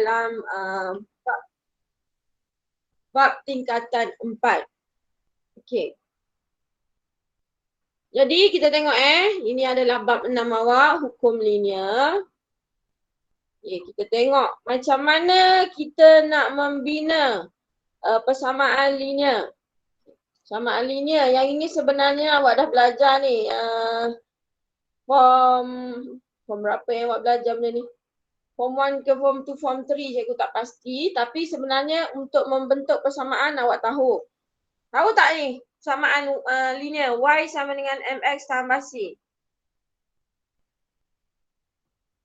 dalam bab tingkatan 4. Okey. Jadi kita tengok ini adalah bab 6 awak, hukum linear. Kita tengok macam mana kita nak membina persamaan linear. Persamaan linear yang ini sebenarnya awak dah belajar ni. Form berapa yang awak belajar benda ni? Form 1 ke form 2, form 3 cikgu tak pasti. Tapi sebenarnya untuk membentuk persamaan awak tahu. Tahu tak ni persamaan linear Y sama dengan MX tambah C?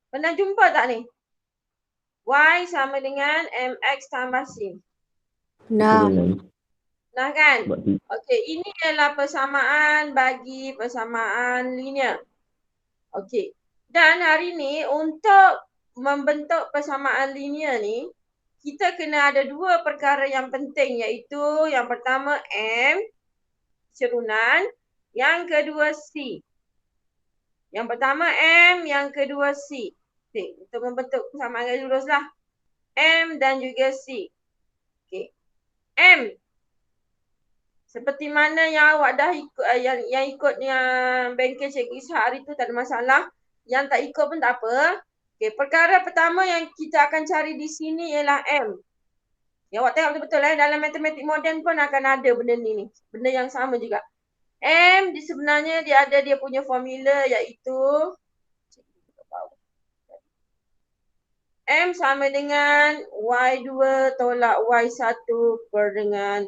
Pernah jumpa tak ni? Y sama dengan MX tambah C. Nah. Nah kan? Okey, ini adalah persamaan bagi persamaan linear. Okey. Dan hari ni untuk membentuk persamaan linear ni, kita kena ada dua perkara yang penting, iaitu yang pertama M serunan, yang kedua C. Yang pertama M, yang kedua C. Okey, untuk membentuk persamaan garis luruslah. M dan juga C. Okey. M. Seperti mana yang awak dah ikut, yang ikut yang bengkel Cikgu Ishak hari tu tak ada masalah. Yang tak ikut pun tak apa. Okey, perkara pertama yang kita akan cari di sini ialah M. Ya, awak tengok betul-betul dalam matematik moden pun akan ada benda ni. Benda yang sama juga. M sebenarnya dia ada dia punya formula iaitu M sama dengan Y2 tolak Y1 per dengan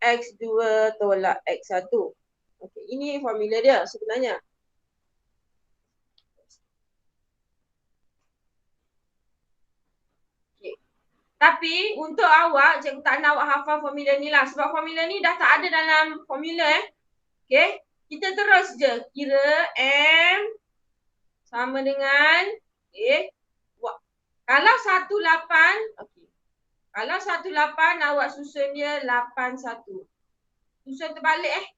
X2 tolak X1. Okey, ini formula dia sebenarnya. Okay. Tapi untuk awak, cikgu tak nak awak hafal formula ni lah. Sebab formula ni dah tak ada dalam formula Okey, kita terus je kira M sama dengan kalau 18, okey. Kalau 18 awak susun dia 81. Susun terbalik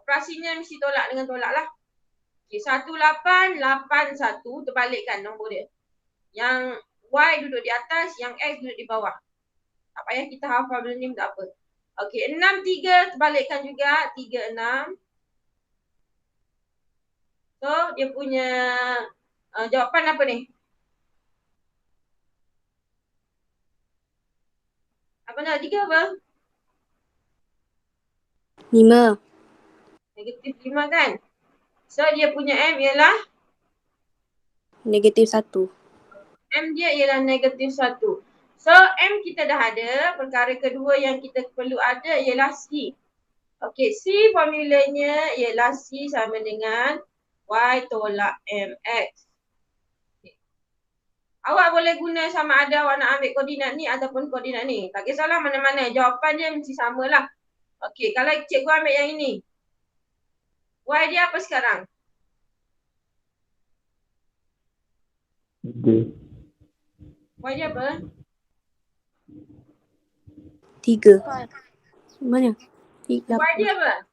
Operasinya mesti tolak dengan tolak lah. Okey, 1881 terbalikkan nombor dia. Yang Y duduk di atas, yang X duduk di bawah. Tak payah kita hafal benda ni tak apa. Okey, 63 terbalikkan juga, 36. So, dia punya jawapan apa ni? Apa nak? 3 apa? 5. Negatif 5 kan? So, dia punya M ialah? Negatif 1. M dia ialah negatif 1. So, M kita dah ada. Perkara kedua yang kita perlu ada ialah C. Okey, C formulanya ialah C sama dengan Y tolak MX. Okay. Awak boleh guna sama ada awak nak ambil koordinat ni ataupun koordinat ni. Tak kisahlah mana-mana. Jawapan dia mesti samalah. Okey, kalau cikgu ambil yang ini. Y dia apa sekarang? Y dia apa? 3. Mana? Y dia apa?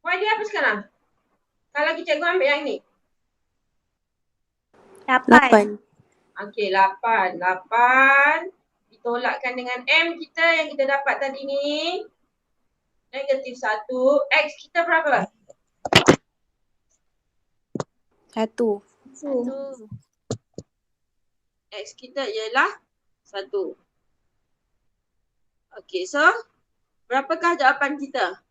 Y dia apa sekarang? Kalau cikgu ambil yang ni. 8. Okey, 8. 8 ditolakkan dengan M kita yang kita dapat tadi ni. Negatif 1. X kita berapa? 1. X kita ialah 1. Okey, so berapakah jawapan kita?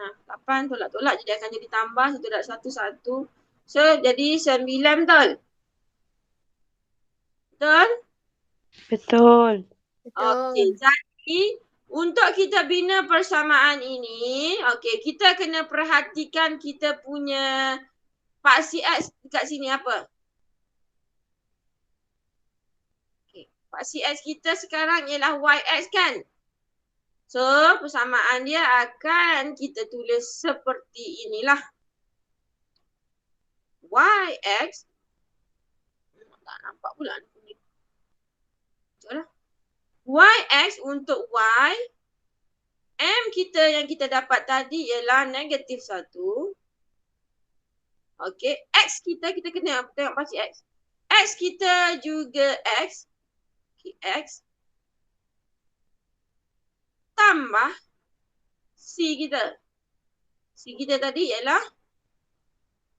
Nah, 8 tolak-tolak jadi akan jadi tambah 1 darab 1, 1. So, jadi 9 betul? Betul? Betul. Okey, jadi untuk kita bina persamaan ini, okey, kita kena perhatikan kita punya paksi X dekat sini apa? Okey, paksi X kita sekarang ialah YX kan? So, persamaan dia akan kita tulis seperti inilah. YX. Tak nampak pula ni kuning. Sekejaplah. YX untuk Y. M kita yang kita dapat tadi ialah negatif 1. Okey, X kita kena tengok pasti X. X kita juga X. Okay, X tambah C kita. C kita tadi ialah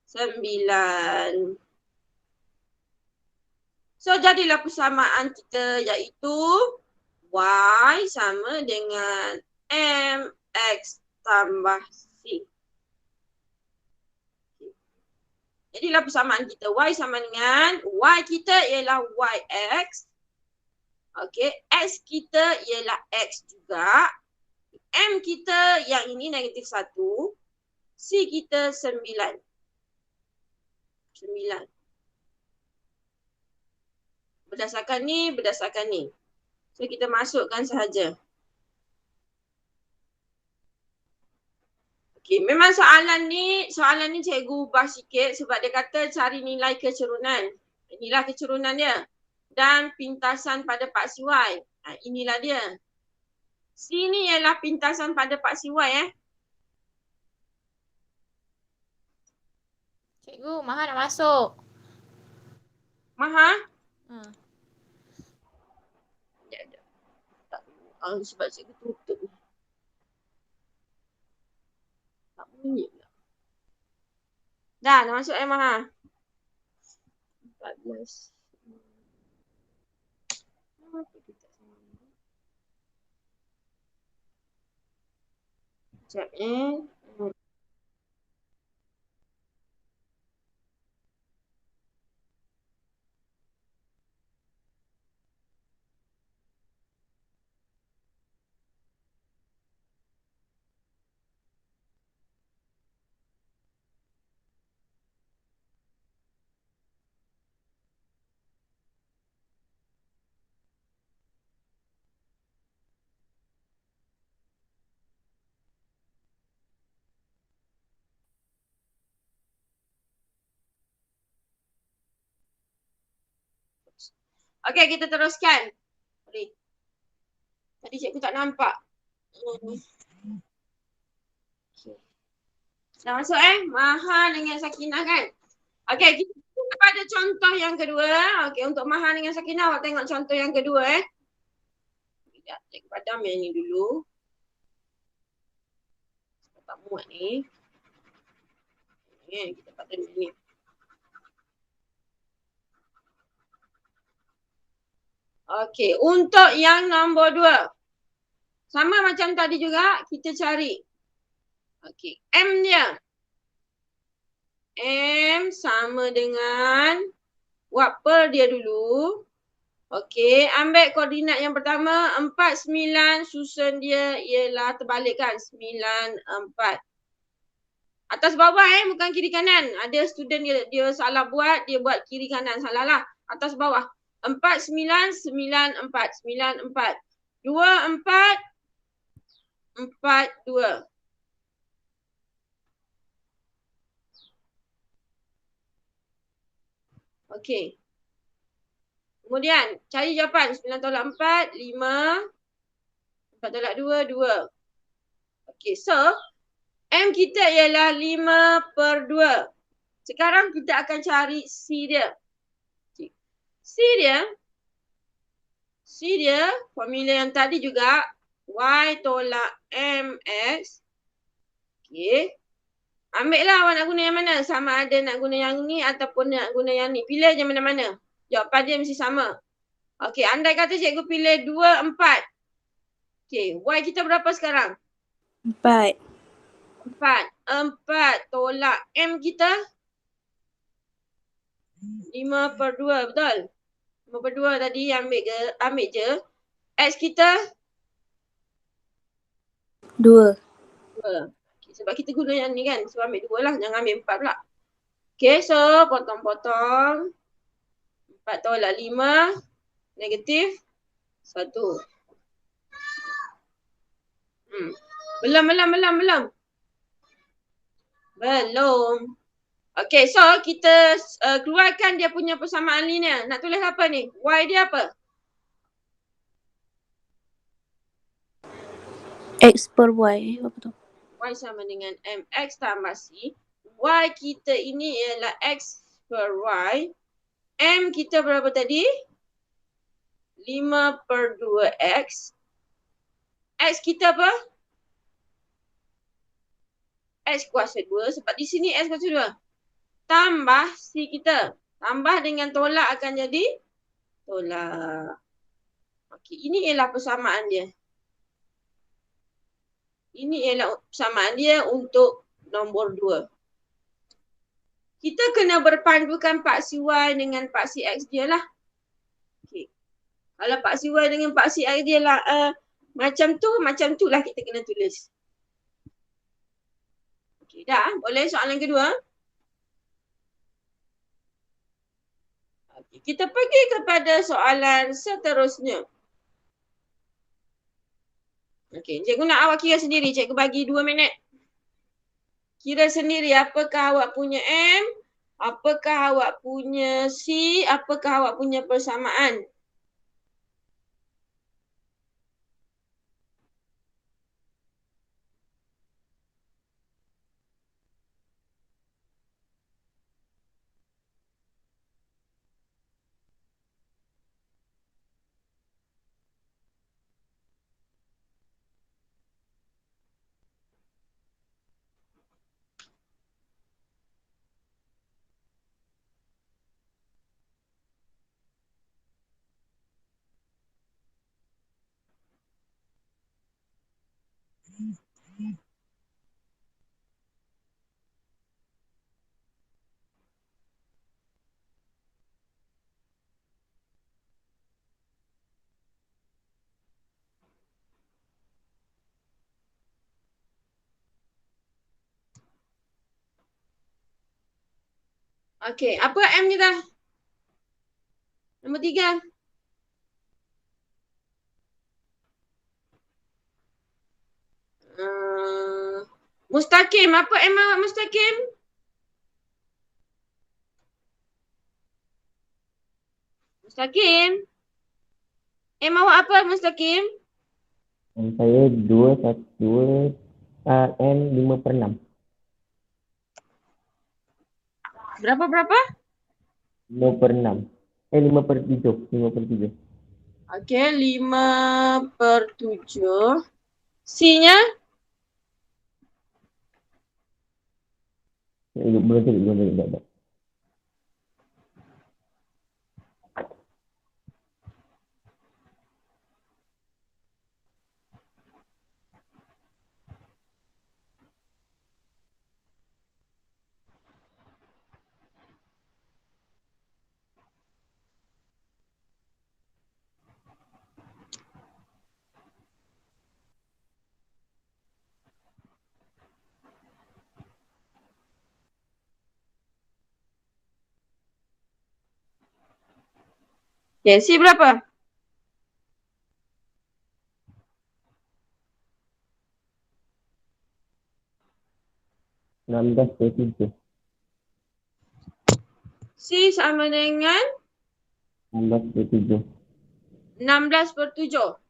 9. So, jadilah persamaan kita iaitu Y sama dengan MX tambah C. Jadilah persamaan kita. Y sama dengan, Y kita ialah YX. Okey, X kita ialah X juga. M kita yang ini negatif 1. C kita 9. 9. Berdasarkan ni. So, kita masukkan sahaja. Okey, memang soalan ni cikgu ubah sikit sebab dia kata cari nilai kecerunan. Inilah kecerunan dia. Dan pintasan pada paksi Y. Inilah dia. C ni ialah pintasan pada paksi Y Cikgu, Maha nak masuk. Maha? Sebab cikgu tutup ni. Tak bunyi pula. Dah masuk Maha. 14. Sekejap Okey, kita teruskan. Tadi cikgu tak nampak. Okay. Dah masuk Maha dengan Sakinah kan? Okey, kita pada contoh yang kedua. Okey, untuk Maha dengan Sakinah, awak tengok contoh yang kedua Sekejap, cikgu padam yang ni dulu. Tak muat ni. Kita padam yang ni. Okey, untuk yang nombor 2. Sama macam tadi juga, kita cari. Okey, M dia. M sama dengan, buat per dia dulu. Okey, ambil koordinat yang pertama, 4, 9, susun dia ialah terbalikkan, 9, 4. Atas bawah bukan kiri kanan. Ada student dia salah buat, dia buat kiri kanan, salah lah. Atas bawah. 4, 9, 9, 4. 9, 4. 2, 4. 4, 2. Okey. Kemudian, cari jawapan. 9 tolak 4, 5. 4 tolak 2, 2. Okey, so M kita ialah 5/2. Sekarang kita akan cari C dia. C dia, formula yang tadi juga, Y tolak MX. Okey. Ambil lah awak nak guna yang mana. Sama ada nak guna yang ni ataupun nak guna yang ni. Pilih je mana-mana. Jawapan dia mesti sama. Okey, andai kata cikgu pilih 2, 4. Okey, Y kita berapa sekarang? 4. 4 tolak M kita 5/2, betul? 5/2 tadi ambil je. X kita 2. 2. Okay, sebab kita guna yang ni kan. So ambil 2 lah, jangan ambil 4 pula. Okay, so potong-potong. 4 tolak 5 negatif 1. Belum. Okay, so kita keluarkan dia punya persamaan linear. Nak tulis apa ni? Y dia apa? X per Y. Apa tu? Y sama dengan MX tambah C. Y kita ini ialah X per Y. M kita berapa tadi? 5/2X. X kita apa? X kuasa 2. Sebab di sini X kuasa 2. Tambah C kita. Tambah dengan tolak akan jadi tolak. Okey, ini ialah persamaan dia. Ini ialah persamaan dia untuk nombor 2. Kita kena berpandukan paksi Y dengan paksi X dia lah. Okay. Kalau paksi Y dengan paksi X dia lah macam tu lah kita kena tulis. Okay, dah. Boleh soalan kedua? Okay, kita pergi kepada soalan seterusnya. Okay, cikgu nak awak kira sendiri. Cikgu bagi 2 minit. Kira sendiri apakah awak punya M, apakah awak punya C, apakah awak punya persamaan. Okey, apa M kita? Nombor 3. Mustaqim. Apa M awak mustaqim? Mustaqim. M awak apa mustaqim? Saya 2, 1, 2, M 5/6. Berapa? 5/6. 5/7. 5/7. Okey, 5/7. C-nya? Belum tadi. Okey, C berapa? 16/7. C sama dengan 16/7. 16/7.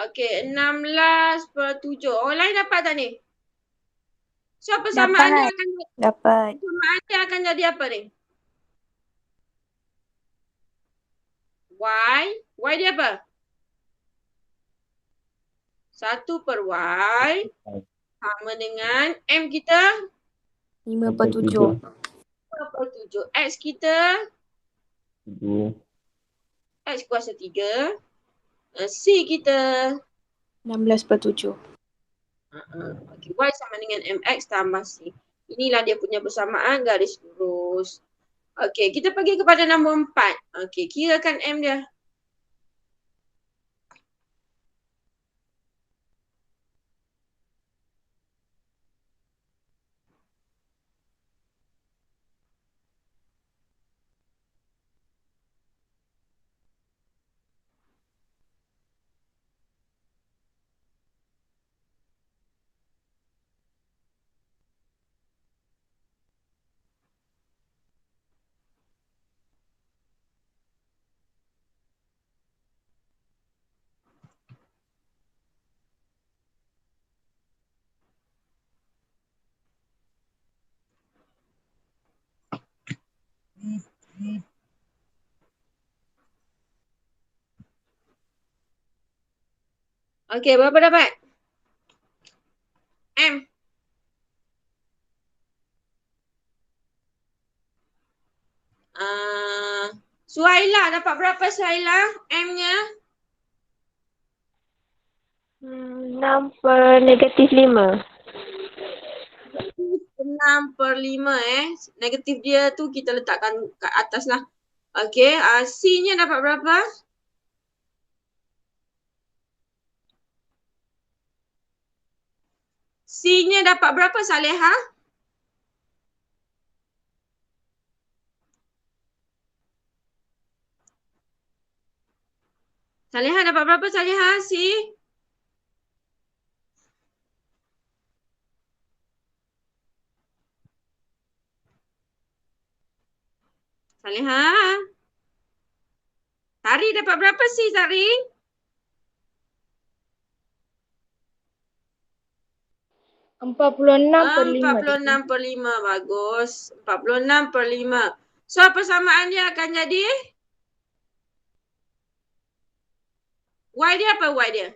Okey, 16/7. Orang lain dapat tak ni? So persamaan dia akan Dapat. persamaan dia akan jadi apa ni? Y. Y dia apa? 1/Y sama dengan M kita 5/7. 5/7. X kita 2. X kuasa 3. C kita 16/7. Okay, Y sama dengan MX tambah C. Inilah dia punya persamaan garis lurus. Okey, kita pergi kepada nombor 4. Okey, kirakan M dia. Okey, berapa dapat? M. Suhaila dapat berapa Suhaila? M-nya? 6/-5. 6/5 Negatif dia tu kita letakkan kat atas lah. Okey, C-nya dapat berapa? C-nya dapat berapa Saleha? Saleha dapat berapa Saleha? C? Saleha? Tari dapat berapa C Tari? 46/5. 46/5. Bagus. 46/5. So persamaan dia akan jadi? Y dia apa Y dia?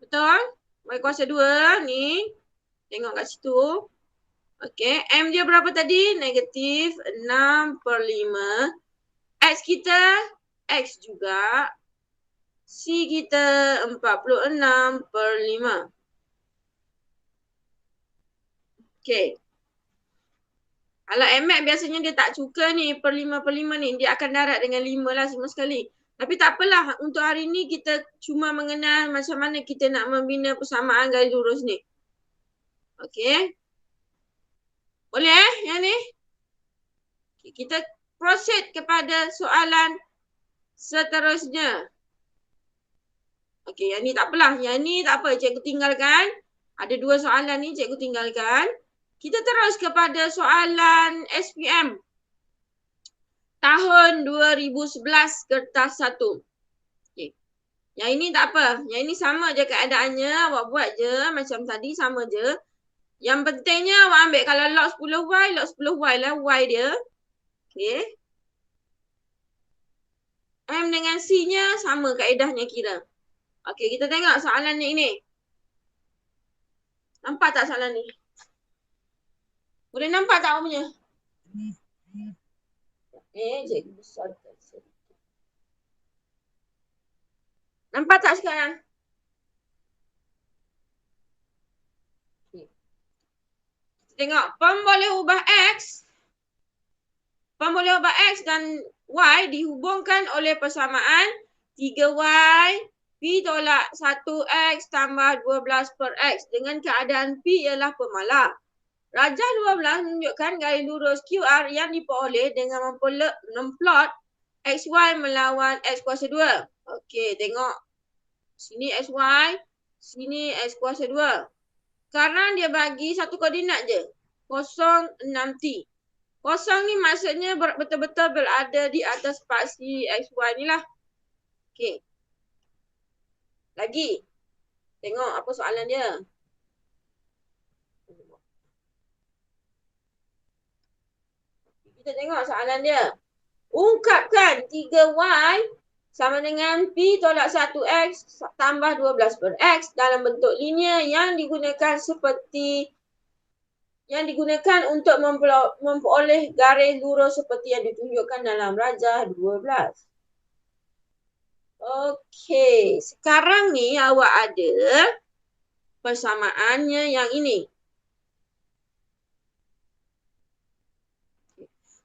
Betul? Y kuasa 2 ni. Tengok kat situ. Okey. M dia berapa tadi? Negatif 6/5. X kita X juga. C kita 46/5. Okey. Kalau MX biasanya dia tak suka ni per 5/5 ni. Dia akan darat dengan 5 lah semua sekali. Tapi tak apalah. Untuk hari ni kita cuma mengenal macam mana kita nak membina persamaan garis lurus ni. Okey. Boleh yang ni? Okay, kita proceed kepada soalan seterusnya. Okey, yang ni tak apalah. Yang ni tak apa. Cikgu tinggalkan. Ada 2 soalan ni cikgu tinggalkan. Kita terus kepada soalan SPM. Tahun 2011 kertas 1. Okay. Yang ini tak apa. Yang ini sama je keadaannya. Awak buat je macam tadi, sama je. Yang pentingnya awak ambil kalau log 10Y, log 10Y lah Y dia. Okay. M dengan C-nya sama kaedahnya kira. Okay, kita tengok soalan ini. Nampak tak soalan ni? Boleh nampak tak awak punya? Cikgu besarkan sedikit. Nampak tak sekarang? Tengok, pem boleh ubah X. Pem boleh ubah X dan Y dihubungkan oleh persamaan 3Y P tolak 1X tambah 12 per X. Dengan keadaan P ialah pemalar. Rajah 12 menunjukkan garis lurus QR yang diperoleh dengan memplot XY melawan X kuasa 2. Okey, tengok. Sini XY, sini X kuasa 2. Sekarang dia bagi satu koordinat je. 06T. Kosong ni maksudnya betul-betul berada di atas spasi XY ni lah. Okey. Lagi. Tengok apa soalan dia. Kita tengok soalan dia. Ungkapkan 3Y sama dengan P tolak 1X tambah 12 per X dalam bentuk linear yang digunakan untuk memperoleh garis lurus seperti yang ditunjukkan dalam rajah 12. Okey, sekarang ni awak ada persamaannya yang ini.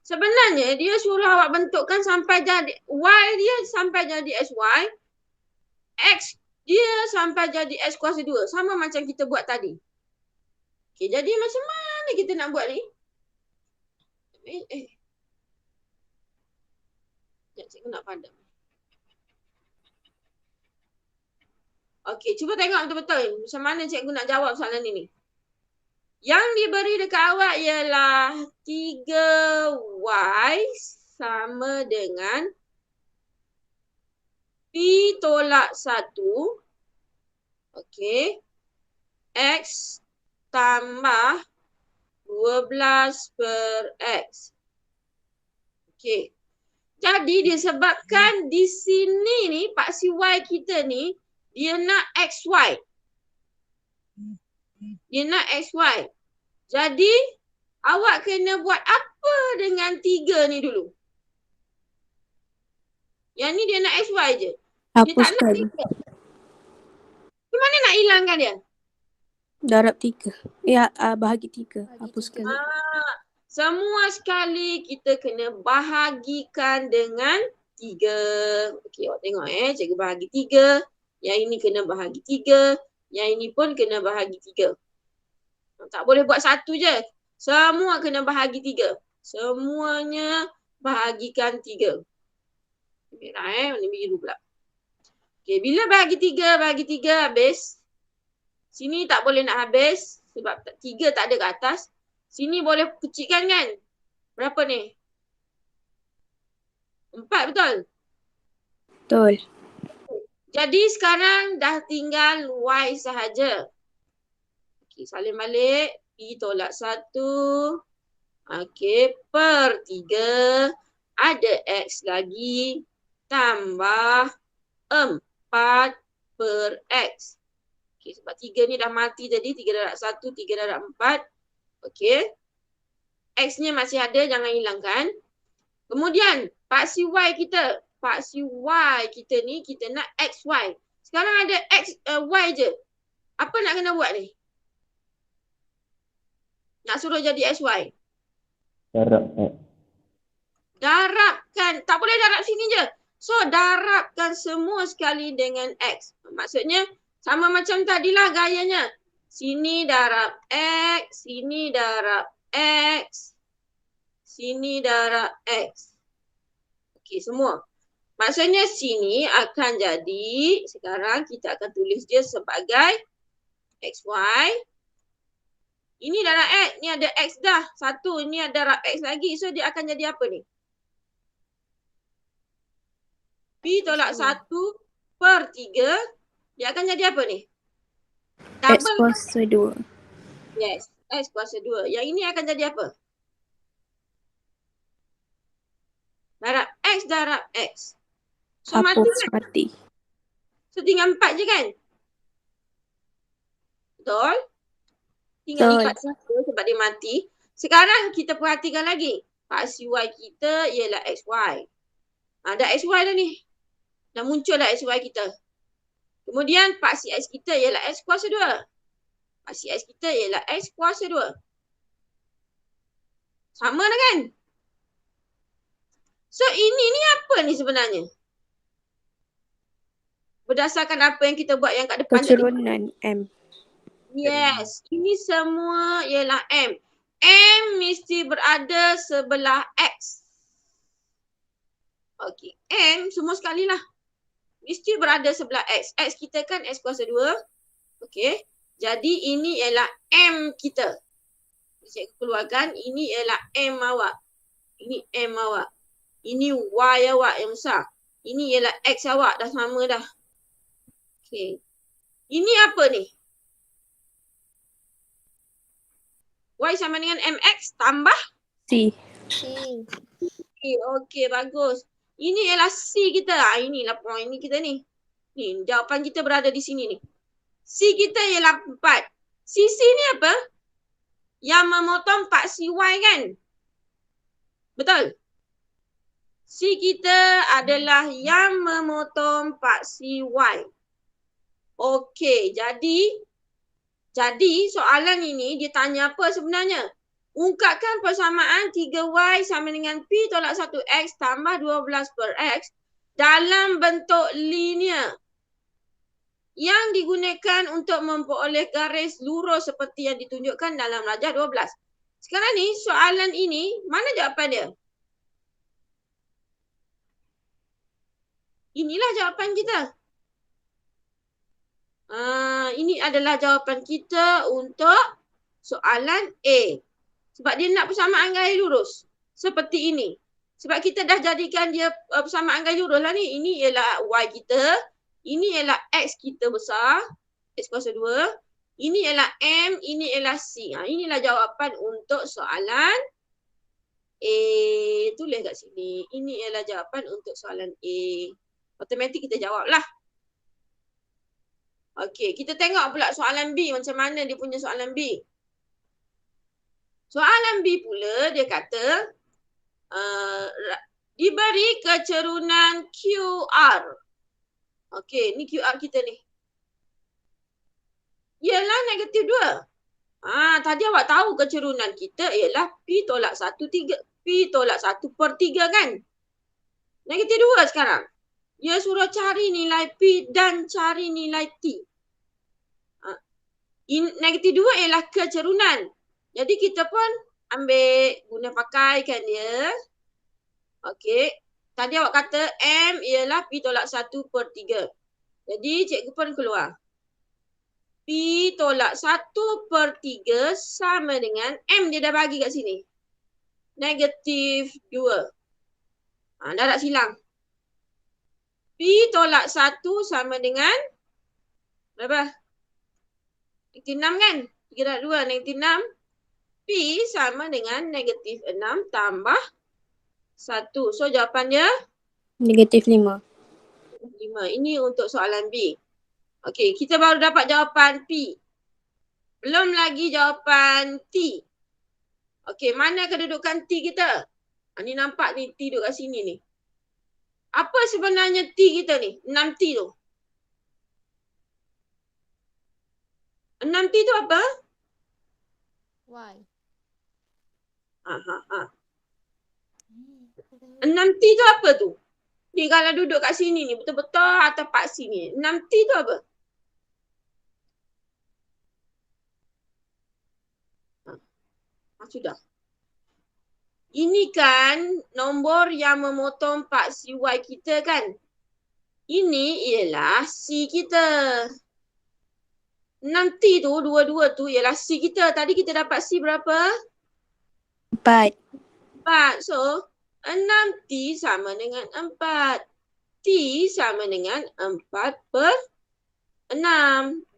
Sebenarnya dia suruh awak bentukkan sampai jadi Y dia sampai jadi XY. X dia sampai jadi X kuasa 2. Sama macam kita buat tadi. Okey, jadi macam mana kita nak buat ni? Sekejap, cikgu nak padam. Okey, cuba tengok betul-betul. Macam mana cikgu nak jawab soalan ini. Yang diberi dekat awak ialah 3Y sama dengan P tolak 1. Okey. X tambah 12 per X. Okey. Jadi disebabkan di sini ni paksi Y kita ni dia nak XY. Dia nak XY. Jadi awak kena buat apa dengan 3 ni dulu? Yang ni dia nak XY je. Dia tak nak Hapuskan. 3. Macam mana nak hilangkan dia? Darab 3. Ya, bahagi 3. Hapuskan. Semua sekali kita kena bahagikan dengan 3. Okey, awak tengok cikgu bahagi 3. Yang ini kena bahagi 3. Yang ini pun kena bahagi 3. Tak boleh buat satu je. Semua kena bahagi 3. Semuanya bahagikan 3. Merah warna biru pula. Okey, bila bahagi 3 habis. Sini tak boleh nak habis sebab 3 tak ada kat atas. Sini boleh kecilkan kan? Berapa ni? 4 betul? Betul. Jadi sekarang dah tinggal Y sahaja. Okey, salin balik. P tolak 1. Okey, per 3. Ada X lagi. Tambah 4 per X. Okey, sebab 3 ni dah mati tadi. 3 darab 1, 3 darab 4. Okey. X-nya masih ada, jangan hilangkan. Kemudian, paksi Y kita. Paksi Y kita ni, kita nak XY. Sekarang ada Y je. Apa nak kena buat ni? Nak suruh jadi XY. Darab X. Darabkan. Tak boleh darab sini je. So, darabkan semua sekali dengan X. Maksudnya, sama macam tadilah gayanya. Sini darab X, sini darab X, sini darab X. Okey, semua. Maksudnya sini akan jadi, sekarang kita akan tulis dia sebagai XY. Ini darab X, ni ada X dah. 1, ni ada darab X lagi. So dia akan jadi apa ni? P tolak 1 per 3. Dia akan jadi apa ni? X kuasa 2. Yes, X kuasa 2. Yang ini akan jadi apa? Darab X darab X. So mati Hapus, kan? mati. So tinggal 4 je kan? Betul? Tinggal Betul. lipat saja sebab dia mati. Sekarang kita perhatikan lagi. Paksi Y kita ialah XY. Dah XY dah ni. Dah muncul dah XY kita. Kemudian paksi X kita ialah X kuasa 2. Paksi X kita ialah X kuasa 2. Sama dah kan? So ini ni apa ni sebenarnya? Berdasarkan apa yang kita buat yang kat depan tadi. Keturunan M. Yes, ini semua ialah M. M mesti berada sebelah X. Okey, M semua sekali lah. Mesti berada sebelah X. X kita kan X kuasa 2. Okey, jadi ini ialah M kita. Cikgu keluarkan, ini ialah M awak. Ini M awak. Ini Y awak yang besar. Ini ialah X awak, dah sama dah. Okey. Ini apa ni? Y sama dengan MX tambah C. Okey, bagus. Ini ialah C kita. Inilah point ni kita ni. Ni, jawapan kita berada di sini ni. C kita ialah 4. CC ni apa? Yang memotong paksi Y kan? Betul? C kita adalah yang memotong paksi Y. Okey, jadi soalan ini dia tanya apa sebenarnya? Ungkapkan persamaan 3Y sama dengan P tolak 1X tambah 12 per X dalam bentuk linear yang digunakan untuk memperoleh garis lurus seperti yang ditunjukkan dalam rajah 12. Sekarang ni soalan ini, mana jawapan dia? Inilah jawapan kita. Ini adalah jawapan kita untuk soalan A. Sebab dia nak persamaan garis lurus. Seperti ini. Sebab kita dah jadikan dia persamaan garis lurus lah ni. Ini ialah Y kita. Ini ialah X kita besar. X kuasa 2. Ini ialah M. Ini ialah C. Inilah jawapan untuk soalan A. Tulis kat sini. Ini ialah jawapan untuk soalan A. Automatik kita jawab lah. Okey, kita tengok pula soalan B. Macam mana dia punya soalan B. Soalan B pula dia kata diberi kecerunan QR. Okey, ni QR kita ni. Ialah negatif 2. Tadi awak tahu kecerunan kita ialah P tolak 1 per 3 kan? Negatif 2 sekarang. Dia suruh cari nilai P dan cari nilai T. Negatif 2 ialah kecerunan. Jadi kita pun guna pakaikan dia. Okey. Tadi awak kata M ialah P tolak 1 per 3. Jadi cikgu pun keluar. P tolak 1 per 3 sama dengan M dia dah bagi kat sini. Negatif 2. Dah tak silang. P tolak 1 sama dengan berapa? Negatif 6 kan? 3 tolak 2, negatif 6. P sama dengan negatif 6 tambah 1. So jawapannya? Negatif 5. 5. Ini untuk soalan B. Okey, kita baru dapat jawapan P. Belum lagi jawapan T. Okey, mana kedudukan T kita? Ni nampak ni T duduk kat sini ni. Apa sebenarnya T kita ni? 6T tu. 6T tu apa? Y. 6T tu apa tu? Ni kalau duduk kat sini ni, betul-betul atas pak sini. 6T tu apa? Sudah. Ini kan nombor yang memotong pak CY kita kan? Ini ialah C kita. 6T tu, dua-dua tu ialah C kita. Tadi kita dapat C berapa? 4. 4. So, 6T sama dengan 4. T sama dengan 4 per 6.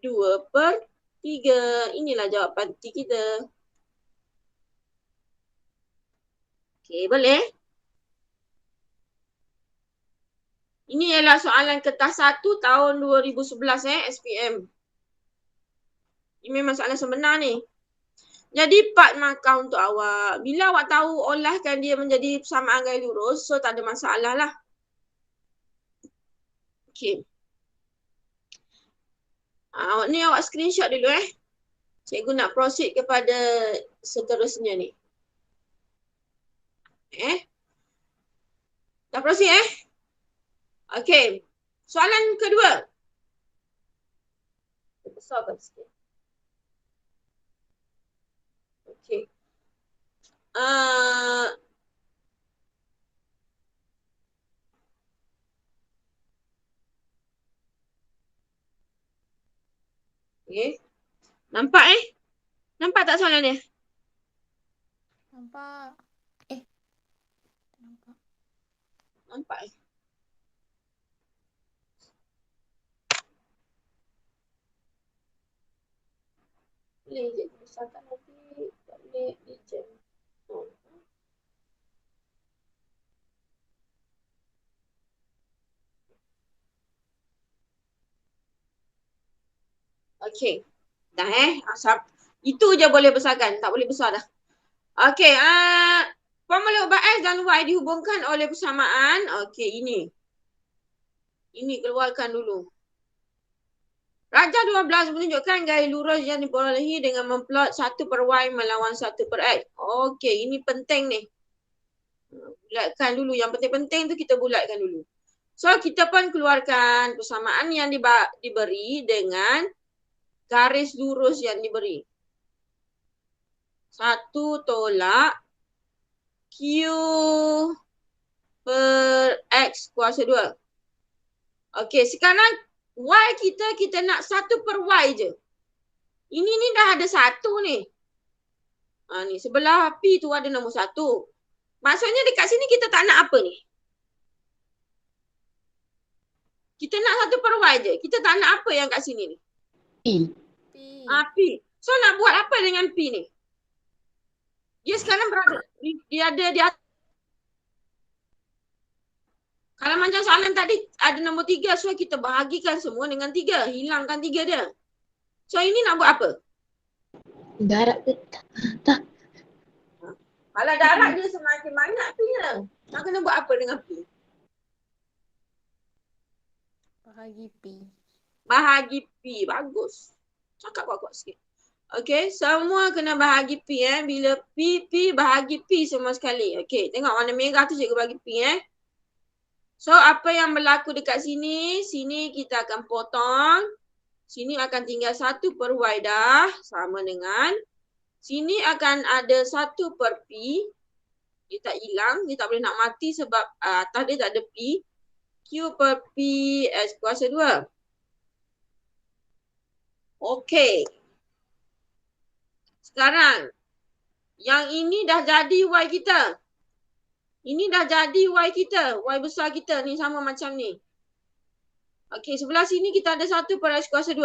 2 per 3. Inilah jawapan T kita. Okey, boleh? Ini ialah soalan kertas 1 tahun 2011 SPM. Ini memang soalan sebenar ni. Jadi 4 markah untuk awak. Bila awak tahu olahkan dia menjadi persamaan gaya lurus, so tak ada masalah lah. Okey. Ni awak screenshot dulu Cikgu nak proceed kepada seterusnya ni. Dah proceed Okey. Soalan kedua. Besarkan sikit. Okey. Okey. Nampak Nampak tak soalan dia? Nampak. Nampak. Nampak Boleh cikgu besarkan nanti. Tak boleh di jam. Okey. Dah itu je boleh besarkan. Tak boleh besar dah. Okey. Formula ubah X dan Y dihubungkan oleh persamaan. Okey, ini. Ini keluarkan dulu. Rajah 12 menunjukkan gaya lurus yang diperolehi dengan memplot 1 per Y melawan 1 per X. Okey, ini penting ni. Bulatkan dulu. Yang penting-penting tu kita bulatkan dulu. So, kita pun keluarkan persamaan yang diberi dengan garis lurus yang diberi. 1 tolak Q per X kuasa 2. Okey, sekarang Y kita nak 1 per Y je. Ini ni dah ada 1 ni. Ni sebelah P tu ada nombor 1. Maksudnya dekat sini kita tak nak apa ni? Kita nak 1 per Y je. Kita tak nak apa yang kat sini ni? P. P. So nak buat apa dengan P ni? Dia sekarang berada, dia ada di atas. Kalau macam soalan tadi ada nombor 3, so kita bahagikan semua dengan 3. Hilangkan 3 dia. So ini nak buat apa? Darab ke tak? Kalau darab dia semakin banyak P dia. Nak kena buat apa dengan P? Bahagi P. Bahagi P. Bagus. Cakap kuat-kuat sikit. Okay, semua kena bahagi P Bila P bahagi P semua sekali. Okay, tengok warna merah tu cikgu bagi P So, apa yang berlaku dekat sini? Sini kita akan potong. Sini akan tinggal 1 per Y dah. Sama dengan. Sini akan ada 1 per P. Dia tak hilang. Dia tak boleh nak mati sebab atas dia tak ada P. Q per P S kuasa 2. Okey. Sekarang. Yang ini dah jadi Y kita. Ini dah jadi Y kita. Y besar kita ni sama macam ni. Okey, sebelah sini kita ada 1 per S kuasa 2.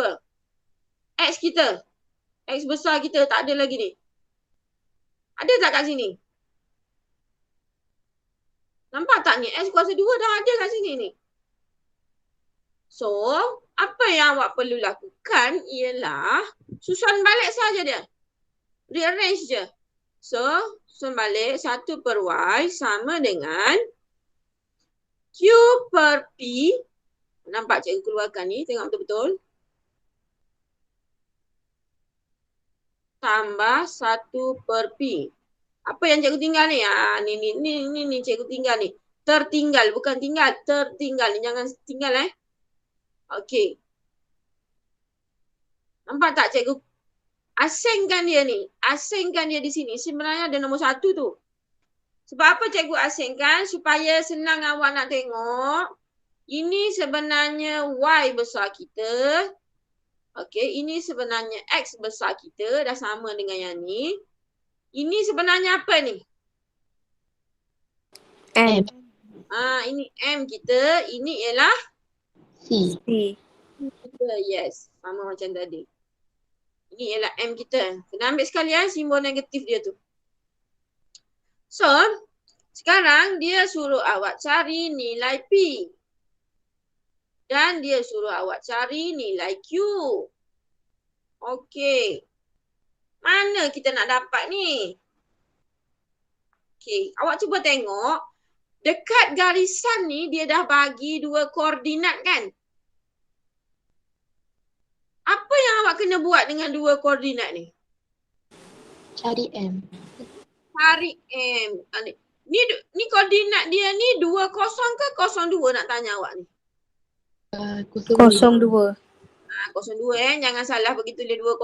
X kita. X besar kita tak ada lagi ni. Ada tak kat sini? Nampak tak ni? X kuasa 2 dah ada kat sini ni. So, apa yang awak perlu lakukan ialah susun balik saja dia. Rearrange je. So, susun balik 1 per Y sama dengan Q per P. Nampak cikgu keluarkan ni? Tengok betul-betul. Tambah 1 per P. Apa yang cikgu tinggal ni? Ni cikgu tinggal ni. Tertinggal, bukan tinggal. Tertinggal. Ni jangan tinggal Okey. Nampak tak cikgu? Asingkan dia ni. Asingkan dia di sini. Sebenarnya ada nombor 1 tu. Sebab apa cikgu asingkan? Supaya senang awak nak tengok. Ini sebenarnya Y besar kita. Okey. Ini sebenarnya X besar kita. Dah sama dengan yang ni. Ini sebenarnya apa ni? M. Ini M kita. Ini ialah C. yes. Sama macam tadi. Ini ialah M kita. Kena ambil sekali simbol negatif dia tu. So, sekarang dia suruh awak cari nilai P. Dan dia suruh awak cari nilai Q. Okey. Mana kita nak dapat ni? Okey, awak cuba tengok. Dekat garisan ni dia dah bagi 2 koordinat kan? Apa yang awak kena buat dengan 2 koordinat ni? Cari M. Cari M. Ni koordinat dia ni 20 ke 02 nak tanya awak ni? 02. 02 jangan salah begitu dia 20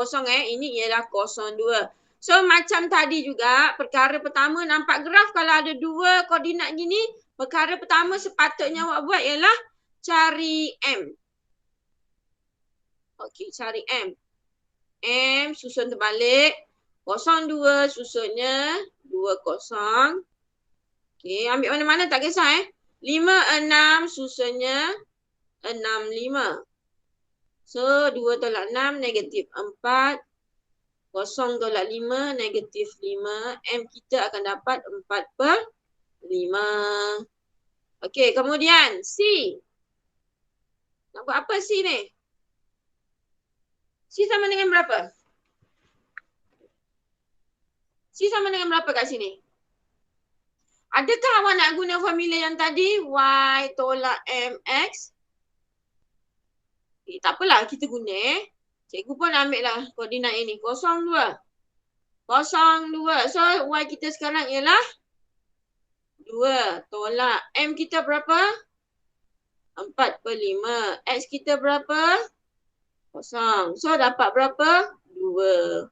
ini ialah 02. So macam tadi juga perkara pertama nampak graf kalau ada 2 koordinat gini, perkara pertama sepatutnya awak buat ialah cari M. Okey, cari M. M susun terbalik 02 susunnya 20. Okey, ambil mana-mana tak kisah 5 6 susunnya 65. So, 2 tolak 6, negatif 4. 0 tolak 5, negatif 5. M kita akan dapat 4 per 5. Okey, kemudian C. Nak buat apa C ni? C sama dengan berapa? C sama dengan berapa kat sini? Adakah awak nak guna formula yang tadi? Y tolak MX. Tak apalah, kita guna Cikgu pun ambil lah koordinat ini. 02. 02. So, Y kita sekarang ialah 2 tolak. M kita berapa? 4 per 5. X kita berapa? 0. So, dapat berapa? 2.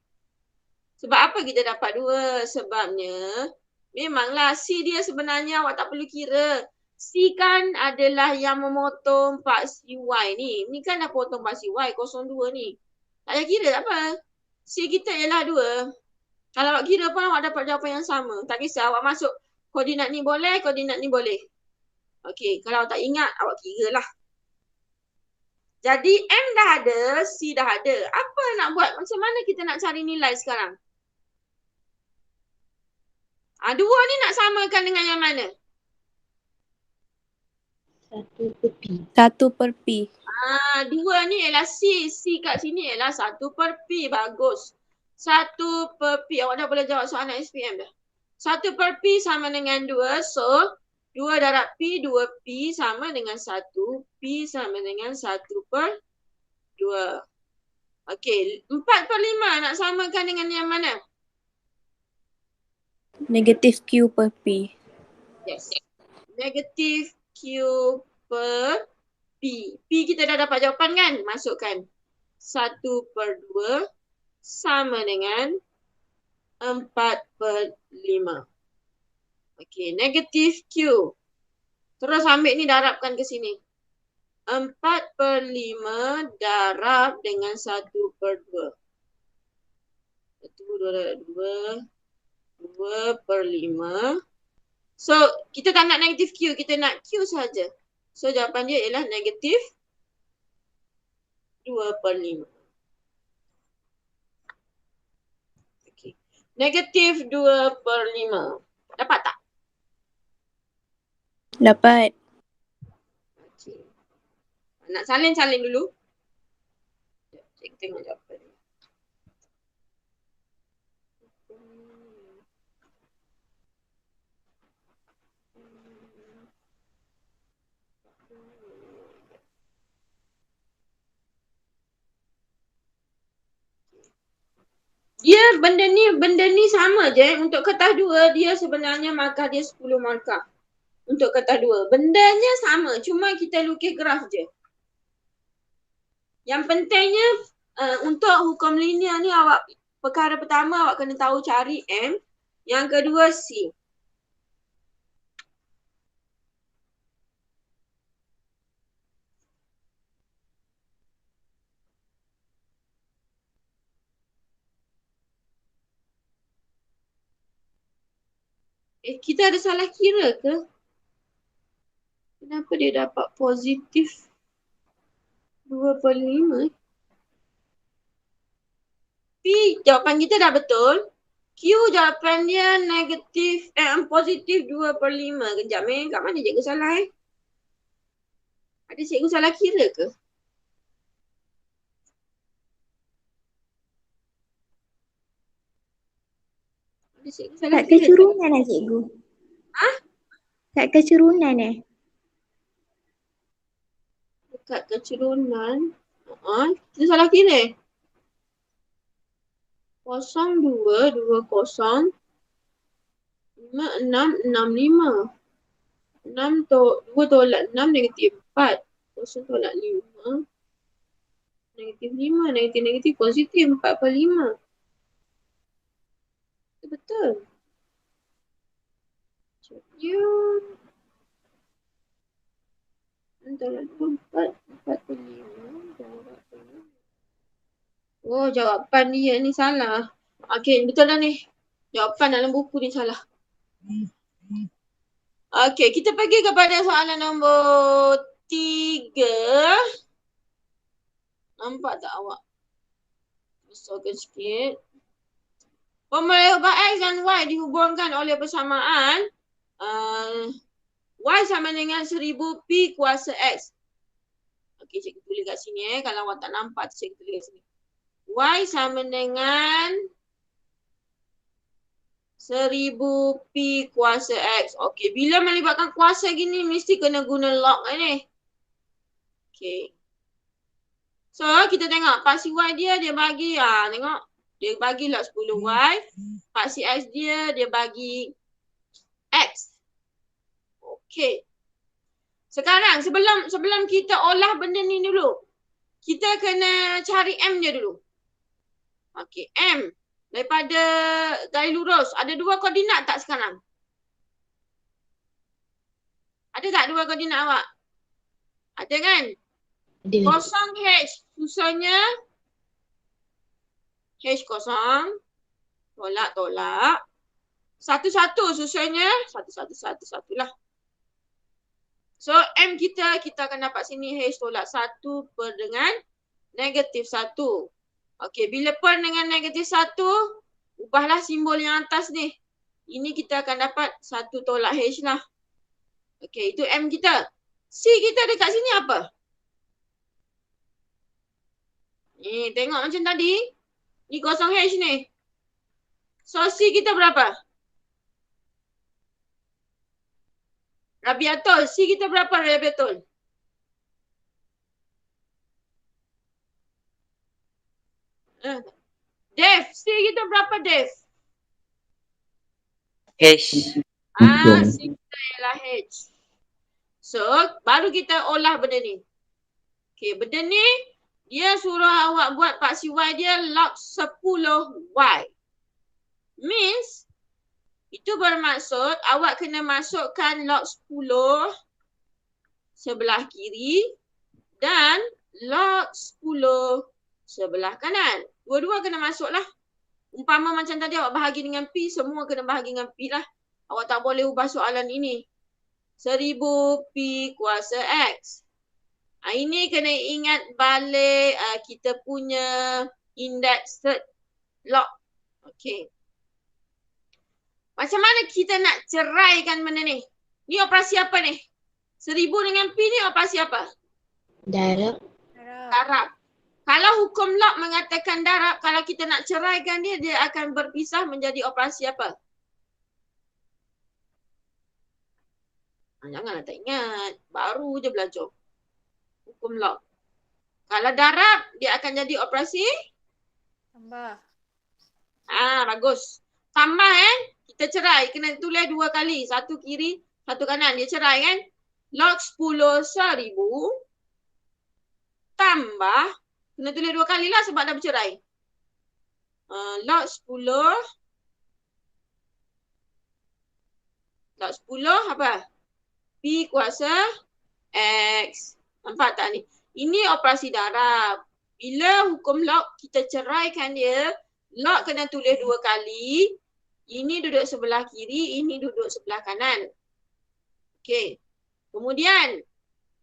Sebab apa kita dapat 2? Sebabnya, memanglah C dia sebenarnya awak tak perlu kira. C kan adalah yang memotong paksi Y ni. Ni kan dah potong paksi Y 02 ni. Tak payah kira tak apa. C kita ialah 2. Kalau awak kira pun awak dapat jawapan yang sama. Tak kisah awak masuk koordinat ni boleh, koordinat ni boleh. Okey, kalau awak tak ingat awak kira lah. Jadi M dah ada, C dah ada. Apa nak buat? Macam mana kita nak cari nilai sekarang? Dua ni nak samakan dengan yang mana? 1 per P. 1 per P. Dua ni ialah C. C kat sini ialah 1 per P. Bagus. 1 per P. Awak dah boleh jawab soalan SPM dah. 1 per P sama dengan 2. So, 2 darab P, 2P sama dengan 1. P sama dengan 1 per 2. Okey. 4 per 5 nak samakan dengan yang mana? Negatif Q per P. Yes. Negatif Q per P. P kita dah dapat jawapan kan? Masukkan 1 per 2 sama dengan 4 per 5. Okey, negatif Q. Terus ambil ni darabkan ke sini. 4 per 5 darab dengan 1 per 2. 1, 2 per 5. So, kita tak nak negatif Q, kita nak Q saja. So, jawapan dia ialah negatif 2 per 5. Okay. Negatif 2 per 5. Dapat tak? Dapat. Okay. Nak salin dulu. Cikgu tengok jawapan ni. Dia benda ni sama je. Untuk kertas 2 dia sebenarnya markah dia 10 markah. Untuk kertas 2. Bendanya sama, cuma kita lukis graf je. Yang pentingnya untuk hukum linear ni awak, perkara pertama awak kena tahu cari M. Yang kedua C. Kita ada salah kira ke? Kenapa dia dapat positif 2 per 5? P jawapan kita dah betul. Q jawapan dia negatif, positif 2 per 5. Kejap kat mana cikgu salah Ada cikgu salah kira ke? Ada cikgu salah Kat kira ke? kecurunan cikgu. Kat kecurunan Dekat kecerunan. Kita salah kira. 0, 2, 2, 0. 5, 6, 6, 5. 2 tolak 6, negatif 4. 0 tolak 5. Negatif 5, negatif, positif 4 per 5. Betul. Ceknya. Antara 2, 4 per 5. Oh, jawapan dia ni salah. Okey, betul dah ni. Jawapan dalam buku ni salah. Okey, kita pergi kepada soalan nombor 3. Nampak tak awak? Besarkan sikit. Formula X dan Y dihubungkan oleh persamaan Y sama dengan 1000 P kuasa X. Okey, cikgu tulis kat sini Kalau awak tak nampak, cikgu tulis kat sini. Y sama dengan 1000 P kuasa X. Okey, bila melibatkan kuasa gini, mesti kena guna log ni. Okey. So, kita tengok paksi Y dia bagi, tengok. Dia bagi log 10Y. Paksi X dia bagi X. Okey. Sekarang, sebelum kita olah benda ni dulu, kita kena cari M dia dulu. Okey, M. Daripada garis lurus, ada 2 koordinat tak sekarang? Ada tak 2 koordinat awak? Ada kan? Ada. Kosong H. Susahnya H kosong. Tolak. 1, 1 susahnya 1, 1 lah. So M kita akan dapat sini H tolak 1 per dengan negatif 1. Okey, bila per dengan negatif 1, ubahlah simbol yang atas ni. Ini kita akan dapat 1 tolak H lah. Okey, itu M kita. C kita dekat sini apa? Ni tengok macam tadi. Ni kosong H ni. So C kita berapa? Rabiatul. C kita berapa Rabiatul? Dev. C kita berapa Dev? H. C kita ialah H. So, baru kita olah benda ni. Okay, benda ni dia suruh awak buat paksi Y dia log 10Y. Means, itu bermaksud awak kena masukkan log 10 sebelah kiri dan log 10 sebelah kanan. Dua-dua kena masuk lah. Umpama macam tadi awak bahagi dengan P, semua kena bahagi dengan P lah. Awak tak boleh ubah soalan ini. 1000 P kuasa X. Ini kena ingat balik kita punya indeks third log. Okey. Macam mana kita nak ceraikan benda ni? Ni operasi apa ni? 1000 dengan P ni operasi apa? Darab. Darab. Kalau hukum log mengatakan darab, kalau kita nak ceraikan dia, dia akan berpisah menjadi operasi apa? Janganlah tak ingat. Baru je belajar. Hukum log. Kalau darab, dia akan jadi operasi? Tambah. Bagus. Tambah kita cerai. Kena tulis 2 kali. 1 kiri, 1 kanan. Dia cerai kan? Log 10 1000 tambah. Kena tulis 2 kali lah sebab dah bercerai. Log 10. Log 10 apa? P kuasa X. Nampak tak ni? Ini operasi darab. Bila hukum log kita ceraikan dia, log kena tulis 2 kali. Ini duduk sebelah kiri, ini duduk sebelah kanan. Okey. Kemudian,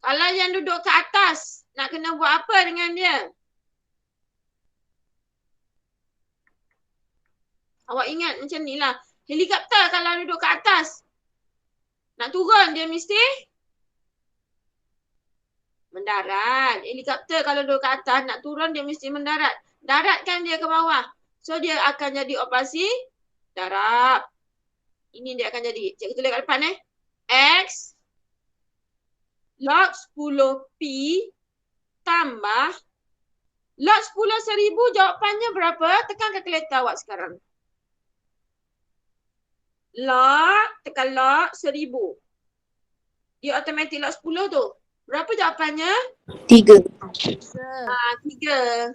kalau yang duduk ke atas, nak kena buat apa dengan dia? Awak ingat macam ni lah. Helikopter kalau duduk ke atas, nak turun dia mesti mendarat. Helikopter kalau duduk ke atas, nak turun dia mesti mendarat. Daratkan dia ke bawah. So dia akan jadi operasi darab. Ini dia akan jadi. Cikgu tulis kat depan X log 10P tambah log 10 1000, jawapannya berapa? Tekan kalkulator awak sekarang. Log, tekan log 1000. Dia automatik log 10 tu. Berapa jawapannya? 3. 3.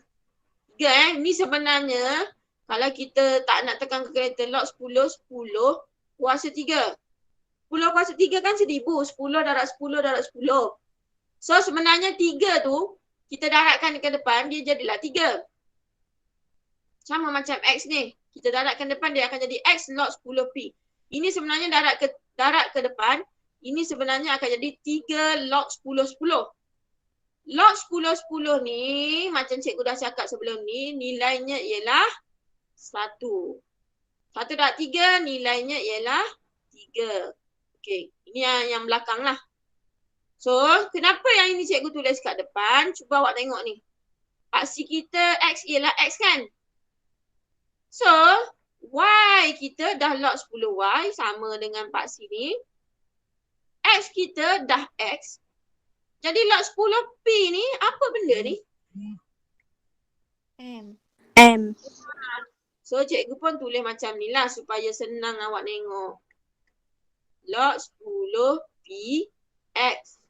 3 Ni sebenarnya kalau kita tak nak tekan kalkulator log 10 kuasa 3. 10 kuasa 3 kan 1000. 10 darab 10 darab 10. So sebenarnya 3 tu kita daratkan ke depan, dia jadilah 3. Sama macam X ni. Kita daratkan depan, dia akan jadi X log 10P. Ini sebenarnya darat ke depan. Ini sebenarnya akan jadi 3 log 10 10. Log 10 10 ni macam cikgu dah cakap sebelum ni, nilainya ialah 1. 1 darab 3 nilainya ialah 3. Okey, ini yang belakang lah. So, kenapa yang ini cikgu tulis kat depan? Cuba awak tengok ni. Paksi kita X ialah X kan? So, Y kita dah log 10Y sama dengan paksi ni. X kita dah X. Jadi log 10P ni apa benda ni? M. So cikgu pun tulis macam ni lah supaya senang awak tengok. Log 10P X.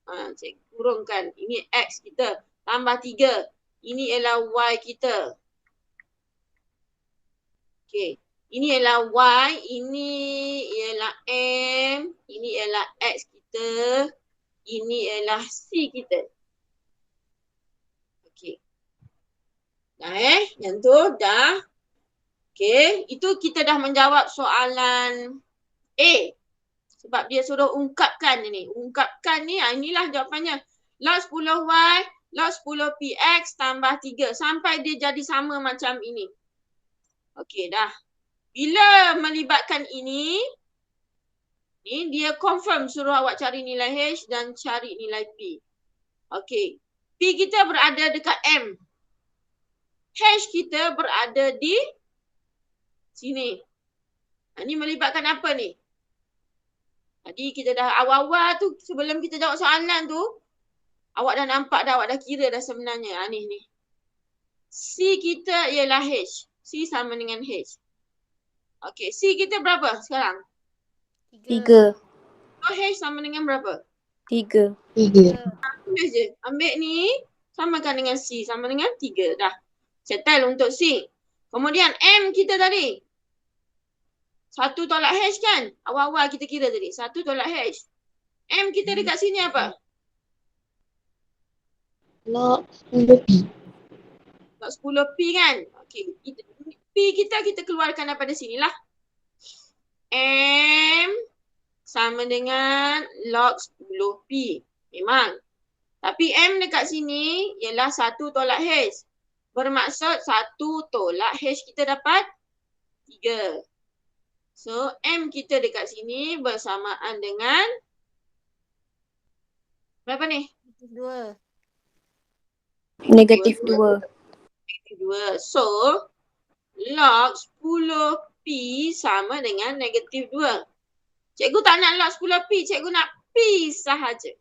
Cikgu kurungkan. Ini X kita. Tambah 3. Ini ialah Y kita. Okey. Ini ialah Y. Ini ialah M. Ini ialah X kita. Ini ialah C kita. Okey. Dah yang tu dah. Okey. Itu kita dah menjawab soalan A. Sebab dia suruh ungkapkan ni. Ungkapkan ni, inilah jawapannya. Log 10Y, log 10PX tambah 3. Sampai dia jadi sama macam ini. Okey dah. Bila melibatkan ini, ni dia confirm suruh awak cari nilai H dan cari nilai P. Okey. P kita berada dekat M. H kita berada di sini. Ini melibatkan apa ni? Tadi kita dah awal-awal tu, sebelum kita jawab soalan tu, awak dah nampak dah, awak dah kira dah sebenarnya. Ni. C kita ialah H. C sama dengan H. Okey, C kita berapa sekarang? 3. So H sama dengan berapa? 3. 3. Ambil je. Ambil ni, samakan dengan C. Sama dengan 3 dah. Settle untuk C. Kemudian M kita tadi. 1 tolak H kan? Awal-awal kita kira tadi. 1 tolak H. M kita dekat sini apa? Log 10P. Log 10P kan? Okey. P kita keluarkan daripada sinilah. M sama dengan log 10P. Memang. Tapi M dekat sini ialah 1 tolak H. Bermaksud 1 tolak H kita dapat 3. So, M kita dekat sini bersamaan dengan berapa ni? 2. Negatif 2. Negatif 2. So, log 10P sama dengan negatif 2. Cikgu tak nak log 10P, cikgu nak P sahaja.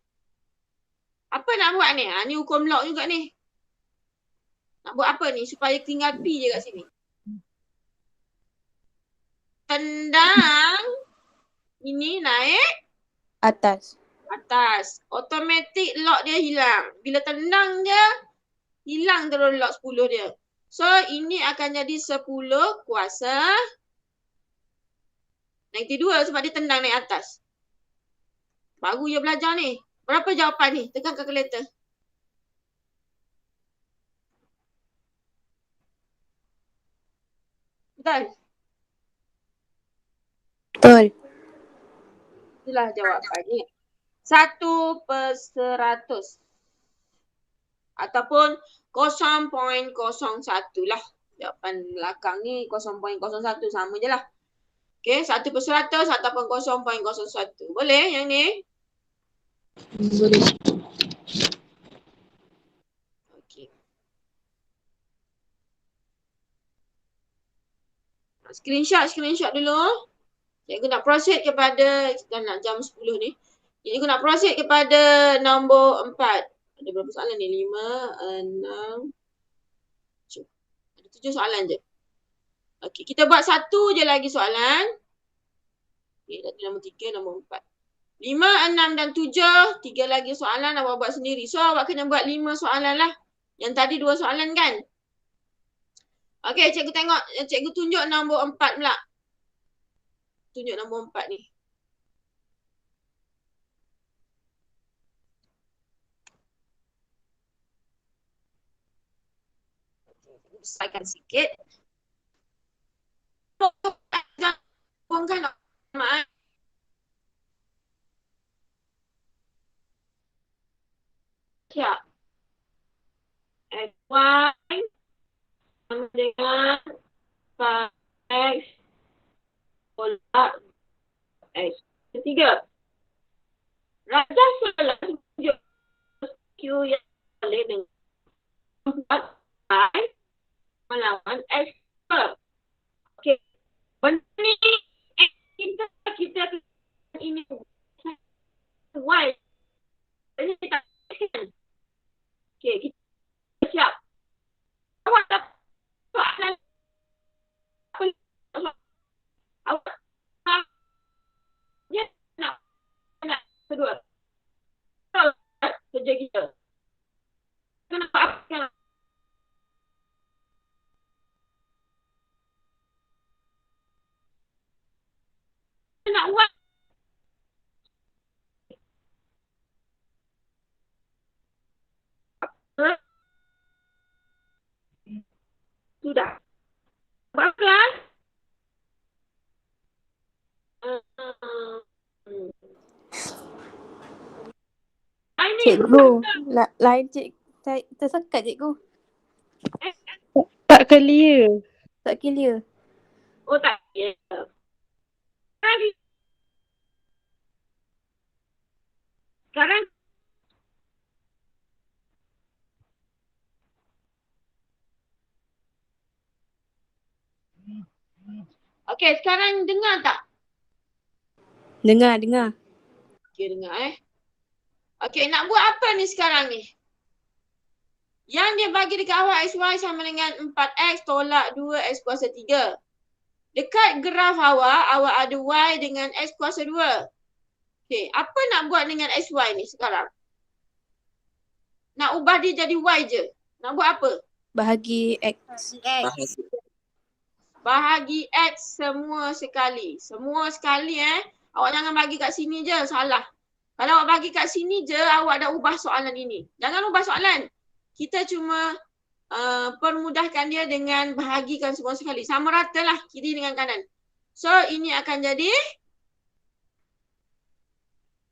Apa nak buat ni? Ni hukum log juga ni. Nak buat apa ni? Supaya tinggal P je kat sini. Tendang ini naik Atas. atas. Automatik log dia hilang. Bila tendang dia, hilang terus log 10 dia. So, ini akan jadi 10 kuasa negatif 2 sebab dia tendang naik atas. Baru je belajar ni. Berapa jawapan ni? Tekan kalkulator. Betul? Betul. Itulah jawapannya. 1/100. Ataupun 0.01 lah. Jawapan belakang ni 0.01 sama je lah. Okay, 1/100 ataupun 0.01. Boleh yang ni? Boleh. Okay. Screenshot dulu. Cikgu nak proceed kepada, kita nak jam 10 ni. Cikgu nak proceed kepada nombor 4. Ada berapa soalan ni? 5, 6, 7. Ada 7 soalan je. Okey, kita buat satu je lagi soalan. Okey, tadi nombor 3, nombor 4. 5, 6 dan 7, 3 lagi soalan awak buat sendiri. So, awak kena buat 5 soalan lah. Yang tadi 2 soalan kan? Okey, cikgu tengok, cikgu tunjuk nombor 4 pula. Tunjuk nombor 4 ni. Besarkan sikit. Buangkan maaf. Siap. X1 sama dengan 5X tolak X. Ketiga. Raja soalan tunjuk Q yang boleh dengan 4Y melawan X. Okey. Benda ni X kita ini Y. Ini kita okey, kita siap. Awak tak soalan awak ya nak kedua. Kerja kita. Kenapa apa? Nak buat sudah. Buat kelas. Cikgu, lain saya tersekat cikgu. Tak clear. Tak clear. Oh tak Ya. Sekarang okey, sekarang dengar tak? Dengar. Okey, dengar Okey, nak buat apa ni sekarang ni? Yang dia bagi dekat awak XY sama dengan 4X tolak 2X kuasa 3. Dekat graf awak ada Y dengan X kuasa 2. Okey, apa nak buat dengan XY ni sekarang? Nak ubah dia jadi Y je. Nak buat apa? Bahagi X. Bahagi X semua sekali. Semua sekali Awak jangan bagi kat sini je, salah. Kalau awak bagi kat sini je, awak dah ubah soalan ini. Jangan ubah soalan. Kita cuma permudahkan dia dengan bahagikan semua sekali. Sama rata lah kiri dengan kanan. So, ini akan jadi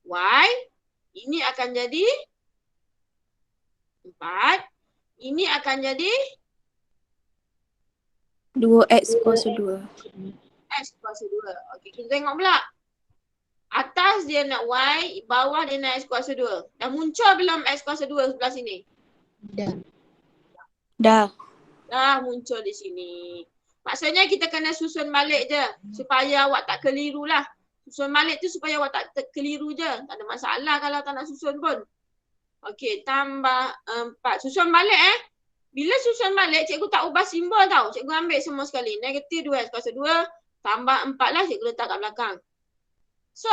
Y. Ini akan jadi 4. Ini akan jadi 2X kuasa 2. X kuasa 2. Okey, kita tengok pula. Atas dia nak Y, bawah dia nak X kuasa 2. Dah muncul belum X kuasa 2 sebelah sini? Dah. Dah muncul di sini. Maksudnya kita kena susun balik je supaya awak tak keliru lah. Susun balik tu supaya awak tak keliru je. Tak ada masalah kalau tak nak susun pun. Okey, tambah 4. Susun balik Bila susun balik, cikgu tak ubah simbol tau. Cikgu ambil semua sekali. Negatif 2X kuasa 2 tambah 4 lah cikgu letak kat belakang. So,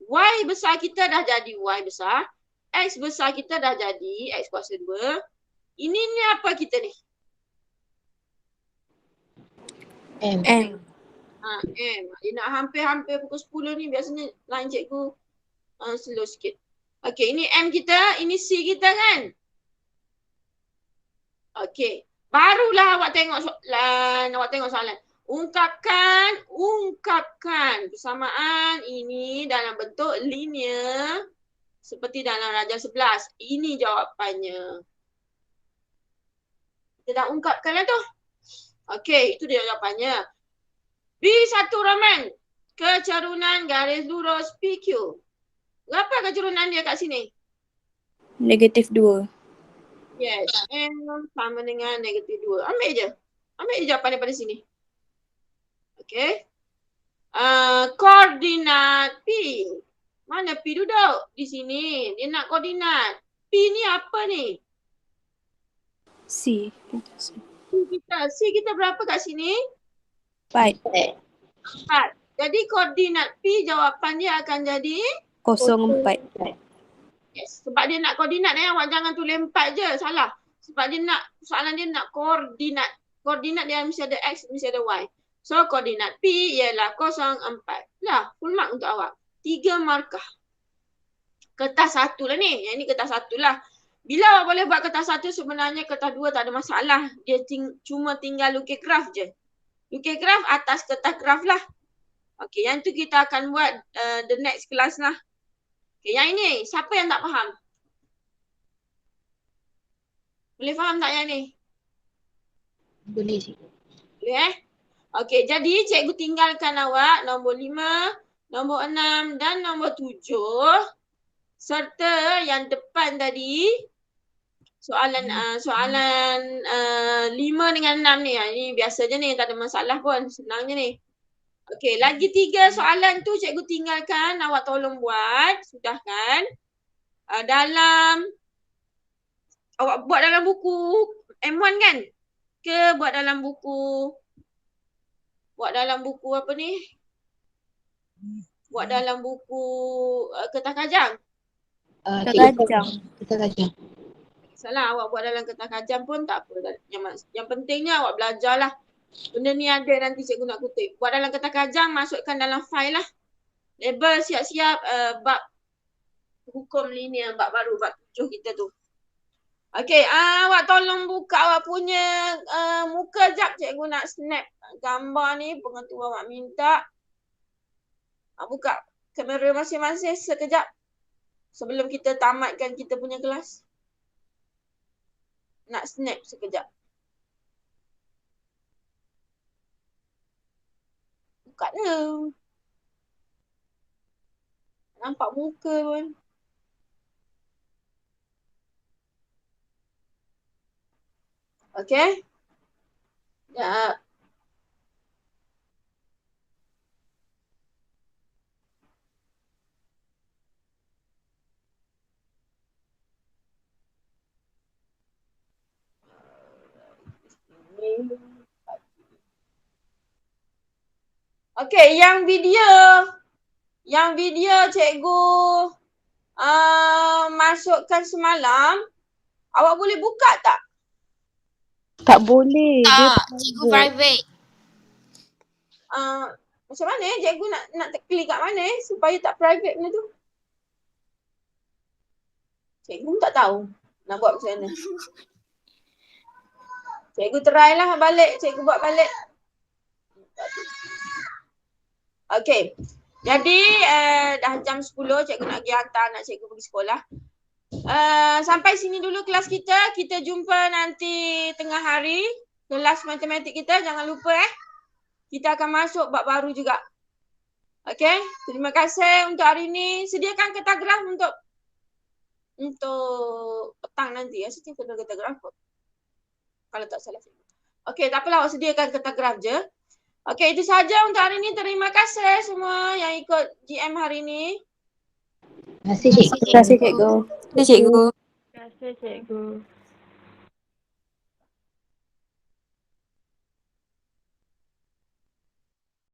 Y besar kita dah jadi Y besar. X besar kita dah jadi X kuasa 2. Ini ni apa kita ni? M. M. M. Dia nak hampir-hampir pukul 10 ni. Biasanya line cikgu slow sikit. Okey, ini M kita. Ini C kita kan? Okey. Barulah awak tengok soalan. Ungkapkan persamaan ini dalam bentuk linear seperti dalam rajah 11. Ini jawapannya. Kita dah ungkapkan lah tu. Okey, itu dia jawapannya. B1 Roman. Kecerunan garis lurus PQ. Berapa kecerunan dia kat sini? Negatif 2. Yes. M sama dengan negatif 2. Ambil je jawapan daripada sini. Okey. Koordinat P. Mana P duduk? Di sini. Dia nak koordinat. P ni apa ni? C. C kita berapa kat sini? 4. 4. Jadi koordinat P jawapan dia akan jadi 0,4. yes. Sebab dia nak koordinat awak jangan tulis 4 je. Salah. Sebab dia nak, soalan dia nak koordinat. Koordinat dia mesti ada X, mesti ada Y. So, koordinat P ialah 0,4. Lah, full mark untuk awak. 3 markah. Kertas 1 lah ni. Yang ni kertas 1 lah. Bila awak boleh buat kertas 1, sebenarnya kertas 2 tak ada masalah. Dia cuma tinggal lukis graf je. Lukis graf atas kertas graf lah. Okey, yang tu kita akan buat the next class lah. Okey, yang ini. Siapa yang tak faham? Boleh faham tak yang ni? Boleh sih. Boleh Okey, jadi cikgu tinggalkan awak nombor 5, nombor 6 dan nombor 7. Serta yang depan tadi soalan 5 dengan 6 ni. Ini biasa je ni, tak ada masalah pun. Senang je ni. Okey, lagi 3 soalan tu cikgu tinggalkan. Awak tolong buat. Sudah kan? Awak buat dalam buku M1 kan? Ke buat dalam buku apa ni? Buat dalam buku kertas kajang. Kita kajang. Salah, awak buat dalam kertas kajang pun tak apa. Yang pentingnya awak belajarlah. Benda ni ada nanti cikgu nak kutip. Buat dalam kertas kajang, masukkan dalam file lah. Label siap-siap bab hukum linear, bab baru, bab 7 kita tu. Okey, awak tolong buka awak punya muka jap. Cikgu nak snap gambar ni, pengetua awak minta. Buka kamera masing-masing sekejap. Sebelum kita tamatkan kita punya kelas. Nak snap sekejap. buka dia. Nampak muka pun. Okay. Ya. Okay, yang video cikgu masukkan semalam, awak boleh buka tak? Tak boleh. Dia Tak, cikgu private. Macam mana cikgu nak klik kat mana supaya tak private benda tu? Cikgu tak tahu nak buat macam mana. Cikgu try lah balik, cikgu buat balik. Okay. Jadi dah jam 10 cikgu nak pergi hantar anak cikgu pergi sekolah. Sampai sini dulu kelas kita. Kita jumpa nanti tengah hari. Kelas matematik kita jangan lupa Kita akan masuk bab baru juga. Okay. Terima kasih untuk hari ini. Sediakan kertas graf untuk petang nanti. Saya kena kertas graf kot. Kalau tak salah. Okay, tak apalah awak sediakan kertas graf je. Okay, itu saja untuk hari ini. Terima kasih semua yang ikut GM hari ini. Terima kasih cikgu. Terima kasih cikgu. Terima kasih cikgu.